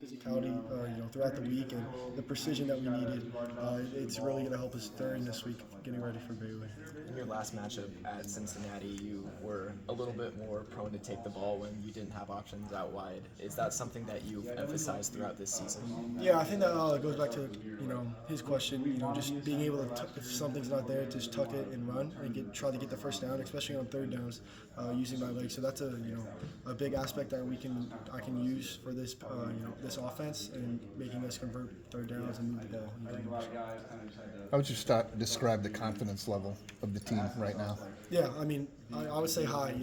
physicality, throughout the week and the precision that we needed. It's really going to help us during this week, getting ready for Baylor. In your last matchup at Cincinnati, you were a little bit more prone to take the ball when you didn't have options out wide. Is that something that you've emphasized throughout this season? Yeah, I think that goes back to his question. Just being able to if something's not there, just tuck it and run and try to get the first down, especially on third downs, using my legs. So that's a big aspect that I can use for this offense and making us convert third downs and move the ball. How would you describe the confidence level of the team right now? Yeah, I would say high.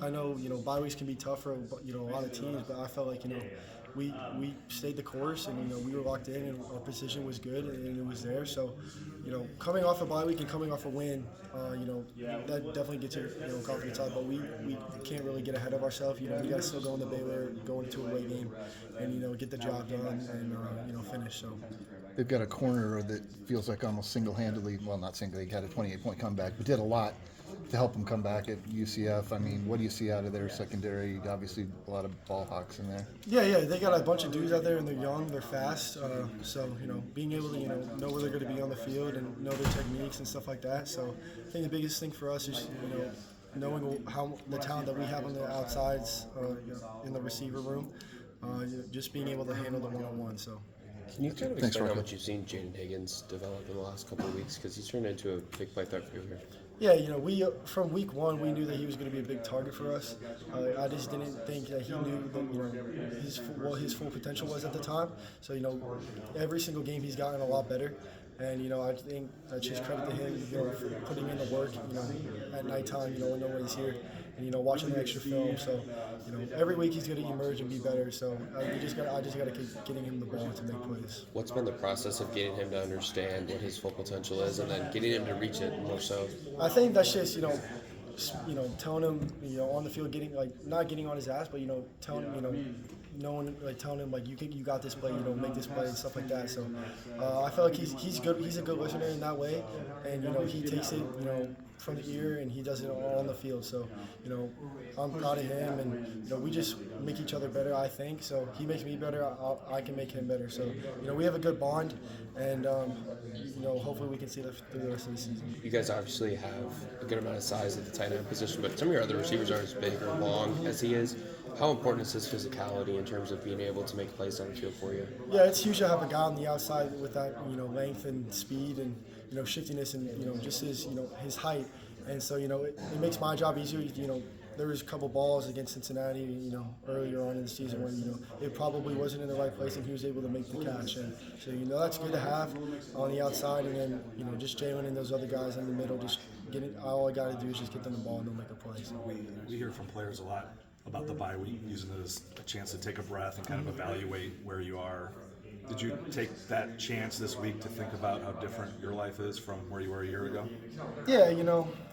I know bye weeks can be tough for a lot of teams, but I felt like we stayed the course and we were locked in and our position was good and it was there. So coming off a bye week and coming off a win, that definitely gets your confidence up. But we can't really get ahead of ourselves. We got to still go into Baylor, go into a away game, and get the job done and finish. So. They've got a corner that feels like almost single-handedly, well, not single, he had a 28-point comeback, but did a lot to help him come back at UCF. What do you see out of their secondary? Obviously, a lot of ball hawks in there. Yeah, they got a bunch of dudes out there, and they're young, they're fast. So being able to know where they're going to be on the field and know their techniques and stuff like that. So I think the biggest thing for us is knowing how the talent that we have on the outsides in the receiver room, just being able to handle the one-on-one. So. Can you kind of explain how much you've seen Jaden Higgins develop in the last couple of weeks? Because he's turned into a big play threat for you here. Yeah, we from week one we knew that he was going to be a big target for us. I just didn't think that he knew that what his full potential was at the time. So every single game he's gotten a lot better, and I think that's just credit to him for putting in the work. At nighttime, when nobody's here, and watching the extra film. So every week he's going to emerge and be better. So I just got to keep getting him the ball to make plays. What's been the process of getting him to understand what his full potential is, and then getting him to reach it more so? I think that's just telling him on the field, not getting on his ass, but telling him telling him you got this play, make this play and stuff like that. So I feel like he's good. He's a good listener in that way, and he takes it from the ear and he does it all on the field. So I'm proud of him, and we just make each other better. I think so. He makes me better. I can make him better. So we have a good bond, and hopefully we can see that through the rest of the season. You guys obviously have a good amount of size at the tight end position, but some of your other receivers aren't as big or long as he is. How important is his physicality in terms of being able to make plays on the field for you? Yeah, it's huge to have a guy on the outside with that length and speed and shiftiness and just his height, and so it makes my job easier. There was a couple balls against Cincinnati, earlier on in the season when it probably wasn't in the right place and he was able to make the catch, and so that's good to have on the outside, and then just Jalen and those other guys in the middle, just all I got to do is just get them the ball and they'll make a play. So. We hear from players a lot about the bye week, using it as a chance to take a breath and kind of evaluate where you are. Did you take that chance this week to think about how different your life is from where you were a year ago? Yeah,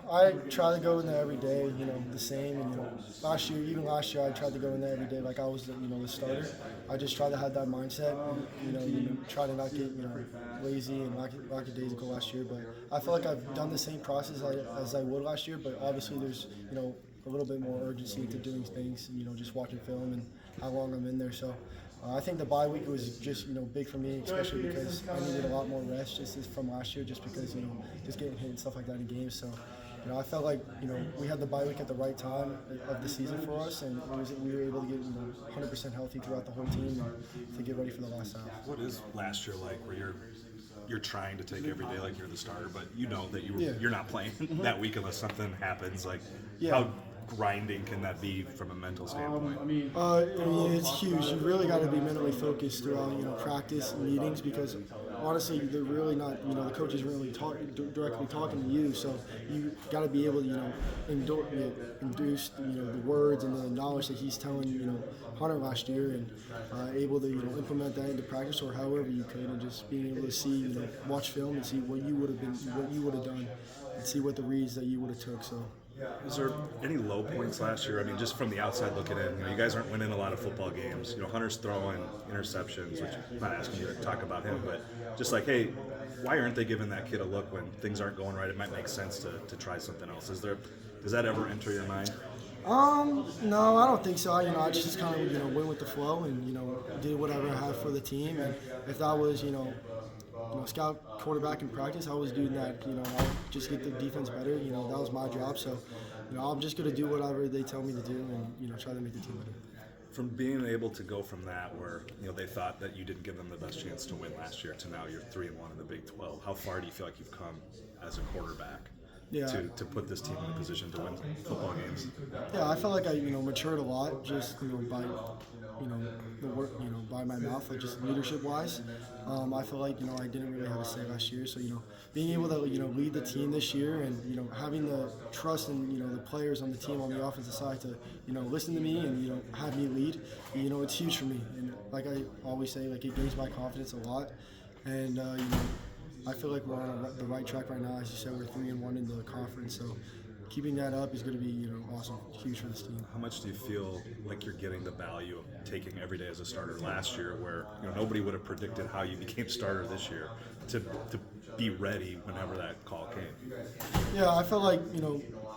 I try to go in there every day, the same. And last year, I tried to go in there every day like I was, the starter. I just try to have that mindset, and try to not get, lazy and lackadaisical last year. But I feel like I've done the same process as I would last year. But obviously, there's, a little bit more urgency into doing things, just watching film and how long I'm in there. So I think the bye week was just, big for me, especially because I needed a lot more rest just from last year, just because, just getting hit and stuff like that in games. So, I felt like, we had the bye week at the right time of the season for us, and we were able to get, 100% healthy throughout the whole team to get ready for the last half. What is last year like, where you're trying to take every day like you're the starter, but that you're not playing that week unless something happens? How grinding can that be from a mental standpoint? It's huge. You really got to be mentally focused throughout, practice and meetings, because honestly, they're really not, the coach is really directly talking to you. So you got to be able to, induce, the words and the knowledge that he's telling, Hunter last year, and able to, implement that into practice or however you could, and just being able to see, watch film and see what you would have done, and see what the reads that you would have took. So. Is there any low points last year? Just from the outside looking in, you guys aren't winning a lot of football games. Hunter's throwing interceptions, which I'm not asking you to talk about him, but just like, hey, why aren't they giving that kid a look when things aren't going right? It might make sense to try something else. Does that ever enter your mind? No, I don't think so. I just kind of went with the flow and did whatever I had for the team. And if that was scout quarterback in practice, I was doing that. I would just get the defense better. That was my job. So I'm just gonna do whatever they tell me to do and try to make the team better. From being able to go from that, where they thought that you didn't give them the best chance to win last year, to now you're 3-1 in the Big 12. How far do you feel like you've come as a quarterback Yeah. to put this team in a position to win football games? Yeah, I felt like I matured a lot just by the work by my mouth, like just leadership wise. I feel like I didn't really have a say last year, so being able to lead the team this year and having the trust in the players on the team on the offensive side to listen to me and have me lead, it's huge for me. And like I always say, like it gains my confidence a lot, and I feel like we're on the right track right now. As you said, we're 3-1 in the conference, so keeping that up is going to be awesome, huge for this team. How much do you feel like you're getting the value of taking every day as a starter last year, where nobody would have predicted how you became starter this year, to be ready whenever that call came? Yeah, I felt like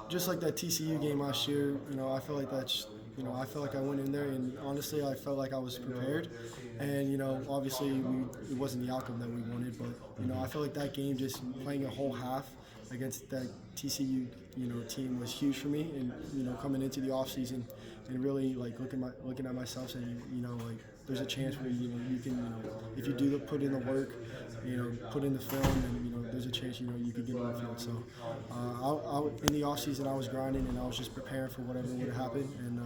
just like that TCU game last year, I feel like that's I felt like I went in there and honestly I felt like I was prepared, and obviously it wasn't the outcome that we wanted, but I feel like that game, just playing a whole half against that TCU team, was huge for me, and coming into the off season and really like looking at myself saying like there's a chance where you can if you do put in the work, put in the film, and there's a chance you could get on the field. So in the off season I was grinding and I was just preparing for whatever would happen, and